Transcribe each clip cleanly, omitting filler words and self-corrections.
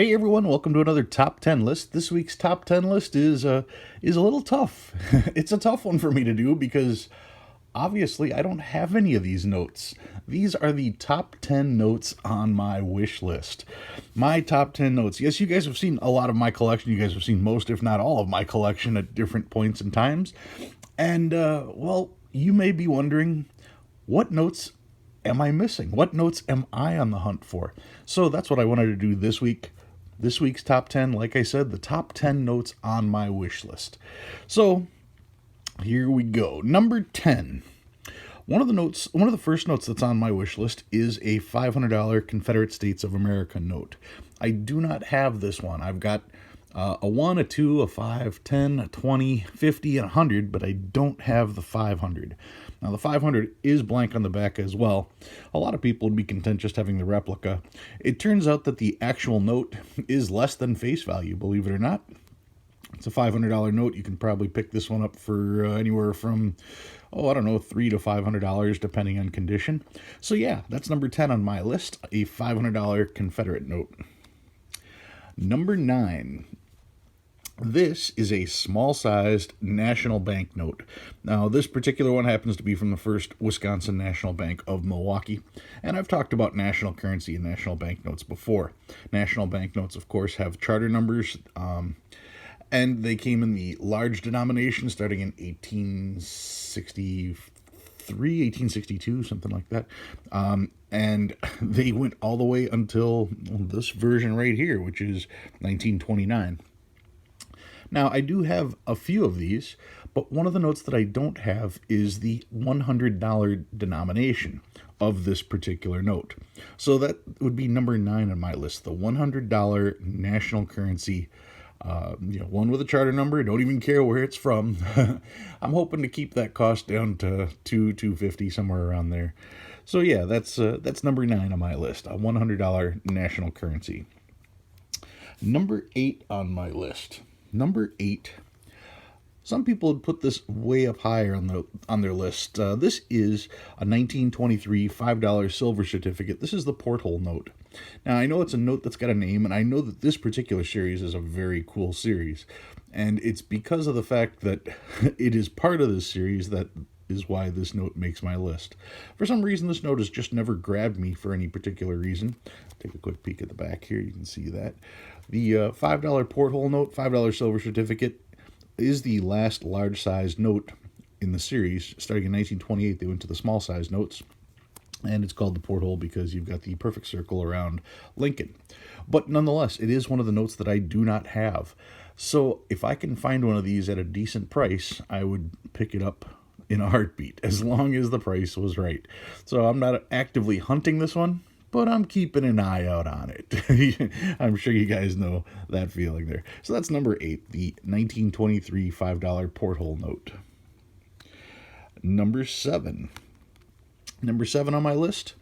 Hey everyone, welcome to another top 10 list. This week's top 10 list is a little tough. It's a tough one for me to do because obviously I don't have any of these notes. These are the top 10 notes on my wish list. My top 10 notes. Yes, you guys have seen a lot of my collection. You guys have seen most, if not all, of my collection at different points in times. And, well, you may be wondering, what notes am I missing? What notes am I on the hunt for? So that's what I wanted to do this week. This week's top 10, like I said, the top 10 notes on my wish list. So here we go. Number 10. One of the first notes that's on my wish list is a $500 Confederate States of America note. I do not have this one. I've got a 1, a 2, a 5, 10, a 20, 50, and 100, but I don't have the 500. Now, the 500 is blank on the back as well. A lot of people would be content just having the replica. It turns out that the actual note is less than face value, believe it or not. It's a $500 note. You can probably pick this one up for anywhere from, $300 to $500, depending on condition. So yeah, that's number 10 on my list, a $500 Confederate note. Number 9. This is a small-sized national bank note. Now, this particular one happens to be from the First Wisconsin National Bank of Milwaukee, and I've talked about national currency and national banknotes before. National banknotes, of course, have charter numbers, and they came in the large denomination starting in 1863, 1862, something like that. And they went all the way until this version right here, which is 1929. Now, I do have a few of these, but one of the notes that I don't have is the $100 denomination of this particular note. So that would be number 9 on my list, the $100 national currency, one with a charter number. Don't even care where it's from. I'm hoping to keep that cost down to $2.50, somewhere around there. So yeah, that's number 9 on my list, a $100 national currency. Number 8 on my list. Number 8. Some people would put this way up higher on their list. This is a 1923 $5 silver certificate. This is the Porthole note. Now, I know it's a note that's got a name, and I know that this particular series is a very cool series. And it's because of the fact that it is part of this series that is why this note makes my list. For some reason, this note has just never grabbed me for any particular reason. Take a quick peek at the back here. You can see that. The $5 Porthole note, $5 silver certificate, is the last large-sized note in the series. Starting in 1928, they went to the small-sized notes, and it's called the Porthole because you've got the perfect circle around Lincoln. But nonetheless, it is one of the notes that I do not have. So if I can find one of these at a decent price, I would pick it up in a heartbeat, as long as the price was right. So I'm not actively hunting this one, but I'm keeping an eye out on it. I'm sure you guys know that feeling there. So that's number 8, the 1923 $5 Porthole note. Number 7. Number 7 on my list.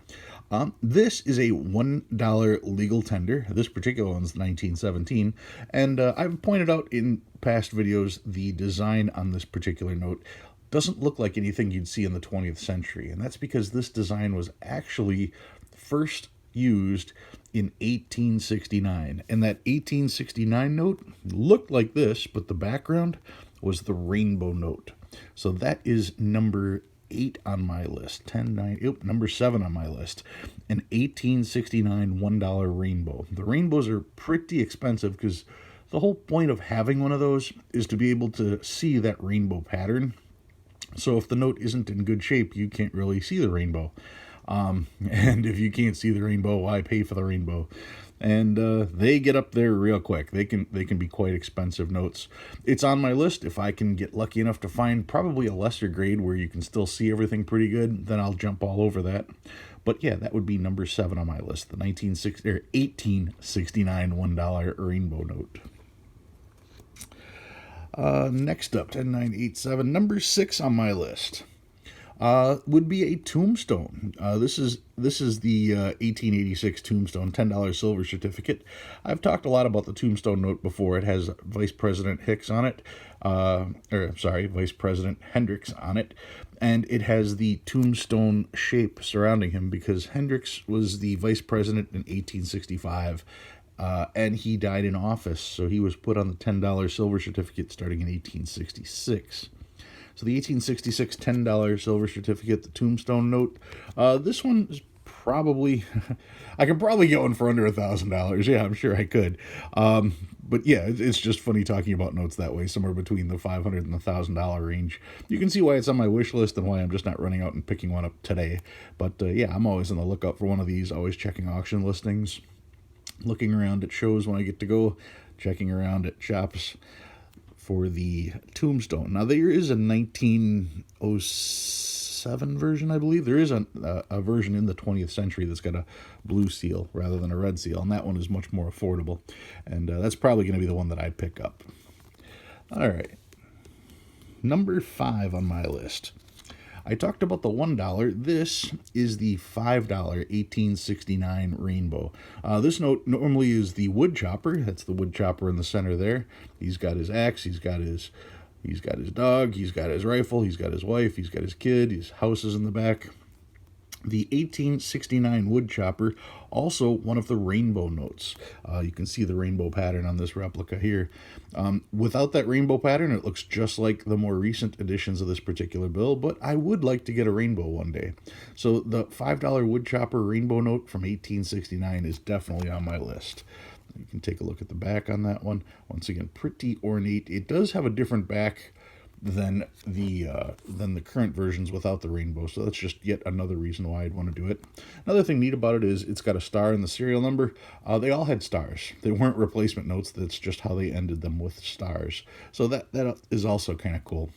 This is a $1 legal tender. This particular one's 1917. And I've pointed out in past videos the design on this particular note doesn't look like anything you'd see in the 20th century. And that's because this design was actually first used in 1869. And that 1869 note looked like this, but the background was the rainbow note. So that is number 8 on my list. Number 7 on my list. An 1869 $1 rainbow. The rainbows are pretty expensive because the whole point of having one of those is to be able to see that rainbow pattern. So if the note isn't in good shape, you can't really see the rainbow. And if you can't see the rainbow, why pay for the rainbow? And they get up there real quick. They can be quite expensive notes. It's on my list. If I can get lucky enough to find probably a lesser grade where you can still see everything pretty good, then I'll jump all over that. But yeah, that would be number 7 on my list, the 1869 $1 rainbow note. Next up, 10987, number 6 on my list would be a Tombstone. This is the 1886 Tombstone $10 silver certificate. I've talked a lot about the Tombstone note before. It has Vice President Hicks on it, Vice President Hendricks on it, and it has the tombstone shape surrounding him because Hendricks was the vice president in 1865 and he died in office, so he was put on the $10 silver certificate starting in 1866. So the 1866 $10 silver certificate, the Tombstone note, this one is probably, I could probably get one for under $1,000. Yeah, I'm sure I could. But yeah, it's just funny talking about notes that way, somewhere between the $500 and the $1,000 range. You can see why it's on my wish list and why I'm just not running out and picking one up today. But yeah, I'm always on the lookout for one of these, always checking auction listings, looking around at shows when I get to go, checking around at shops for the Tombstone. Now, there is a 1907 version, I believe. There is a version in the 20th century that's got a blue seal rather than a red seal, and that one is much more affordable. And that's probably going to be the one that I pick up. All right. Number 5 on my list. I talked about the $1. This is the $5 1869 rainbow. This note normally is the wood chopper. That's the wood chopper in the center there. He's got his axe. He's got his dog. He's got his rifle. He's got his wife. He's got his kid. His house is in the back. The 1869 wood chopper, also one of the rainbow notes. You can see the rainbow pattern on this replica here. Without that rainbow pattern, it looks just like the more recent editions of this particular bill, but I would like to get a rainbow one day. So the $5 wood chopper rainbow note from 1869 is definitely on my list. You can take a look at the back on that one. Once again, pretty ornate. It does have a different back than the current versions without the rainbow, so that's just yet another reason why I'd want to do it. Another thing neat about it is it's got a star in the serial number. They all had stars. They weren't replacement notes. That's just how they ended them, with stars. So that is also kind of cool.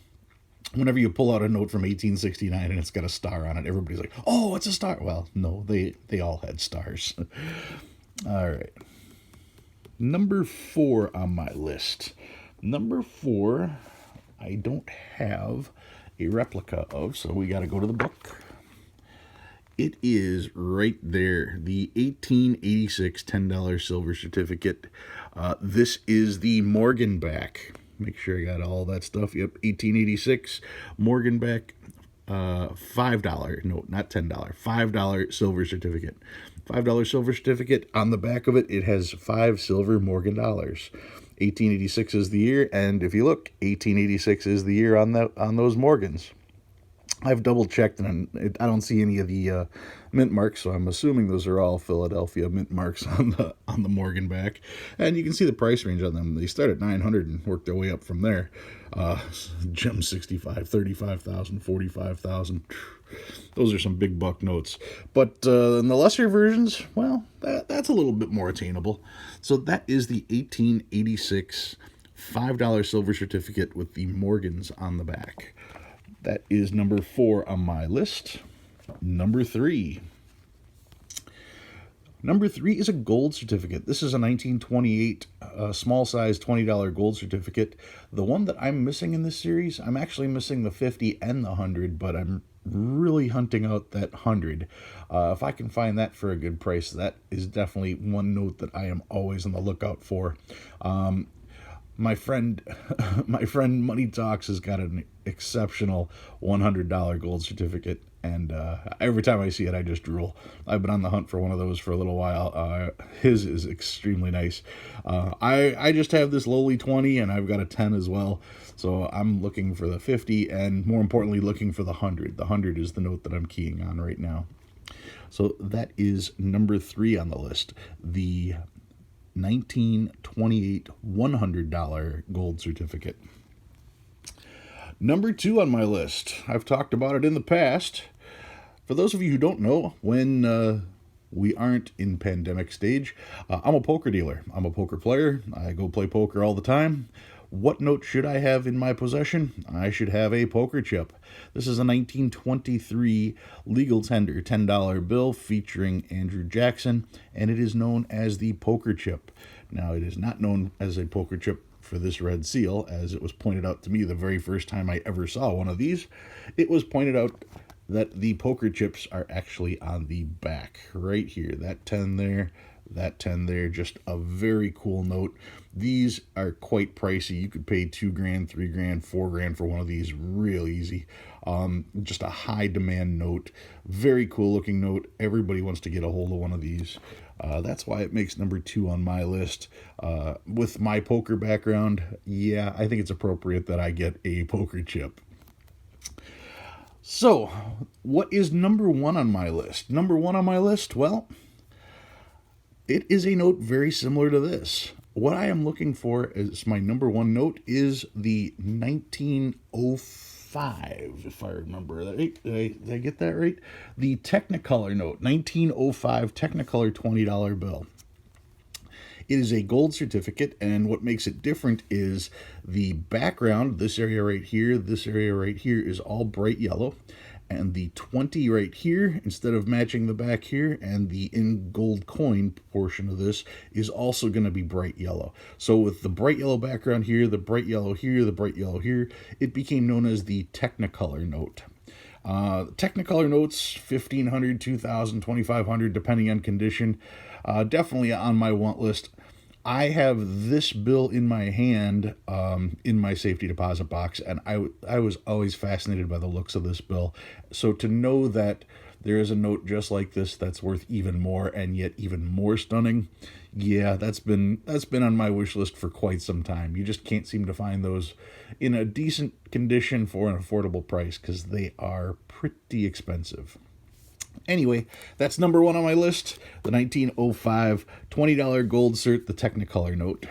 Whenever you pull out a note from 1869 and it's got a star on it, everybody's like, "Oh, it's a star." Well, no, they all had stars. All right. Number 4 on my list. Number 4, I don't have a replica of, so we got to go to the book. It is right there, the 1886 $10 silver certificate. This is the Morganback. Make sure I got all that stuff. Yep, 1886 Morganback, $5, no, not $10, $5 silver certificate. $5 silver certificate. On the back of it, it has 5 silver Morgan dollars. 1886 is the year, and if you look, 1886 is the year on those Morgans. I've double checked, and I don't see any of the mint marks, so I'm assuming those are all Philadelphia mint marks on the Morganback. And you can see the price range on them. They start at $900 and work their way up from there. Gem 65, 35,000, 45,000. Those are some big buck notes. But in the lesser versions, well, that's a little bit more attainable. So that is the 1886 $5 silver certificate with the Morgans on the back. That is number 4 on my list. Number 3. Number 3 is a gold certificate. This is a 1928 small size $20 gold certificate. The one that I'm missing in this series, I'm actually missing the 50 and the 100, but I'm really hunting out that 100. If I can find that for a good price, that is definitely one note that I am always on the lookout for. My friend Money Talks has got an exceptional $100 gold certificate, and every time I see it, I just drool. I've been on the hunt for one of those for a little while. His is extremely nice. I just have this lowly 20, and I've got a 10 as well. So I'm looking for the 50, and more importantly, looking for the 100. The 100 is the note that I'm keying on right now. So that is number 3 on the list. The 1928 $100 gold certificate. Number 2 on my list. I've talked about it in the past. For those of you who don't know, when we aren't in pandemic stage, I'm a poker dealer. I'm a poker player. I go play poker all the time. What note should I have in my possession? I should have a poker chip. This is a 1923 legal tender $10 bill featuring Andrew Jackson, and it is known as the poker chip. Now, it is not known as a poker chip for this red seal, as it was pointed out to me the very first time I ever saw one of these. It was pointed out that the poker chips are actually on the back, right here. That 10 there, that 10 there, just a very cool note. These are quite pricey. You could pay $2,000, $3,000, $4,000 for one of these real easy. Just a high demand note. Very cool looking note. Everybody wants to get a hold of one of these. That's why it makes number 2 on my list. With my poker background, yeah, I think it's appropriate that I get a poker chip. So, what is number 1 on my list? Number 1 on my list, well, it is a note very similar to this. What I am looking for as my number 1 note is the 1905, if I remember right. Did I get that right? The Technicolor note, 1905 Technicolor $20 bill. It is a gold certificate, and what makes it different is the background, this area right here, this area right here is all bright yellow. And the 20 right here, instead of matching the back here, and the in gold coin portion of this is also going to be bright yellow. So with the bright yellow background here, the bright yellow here, the bright yellow here, it became known as the Technicolor note. Technicolor notes, 1,500, 2,000, 2,500, depending on condition. Definitely on my want list. I have this bill in my hand in my safety deposit box, and I was always fascinated by the looks of this bill. So to know that there is a note just like this that's worth even more and yet even more stunning, yeah, that's been on my wish list for quite some time. You just can't seem to find those in a decent condition for an affordable price because they are pretty expensive. Anyway, that's number 1 on my list, the 1905 $20 gold cert, the Technicolor note.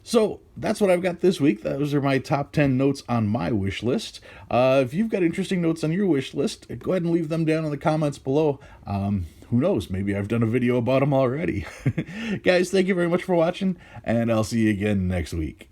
So that's what I've got this week. Those are my top 10 notes on my wish list. If you've got interesting notes on your wish list, go ahead and leave them down in the comments below. Who knows, maybe I've done a video about them already. Guys, thank you very much for watching, and I'll see you again next week.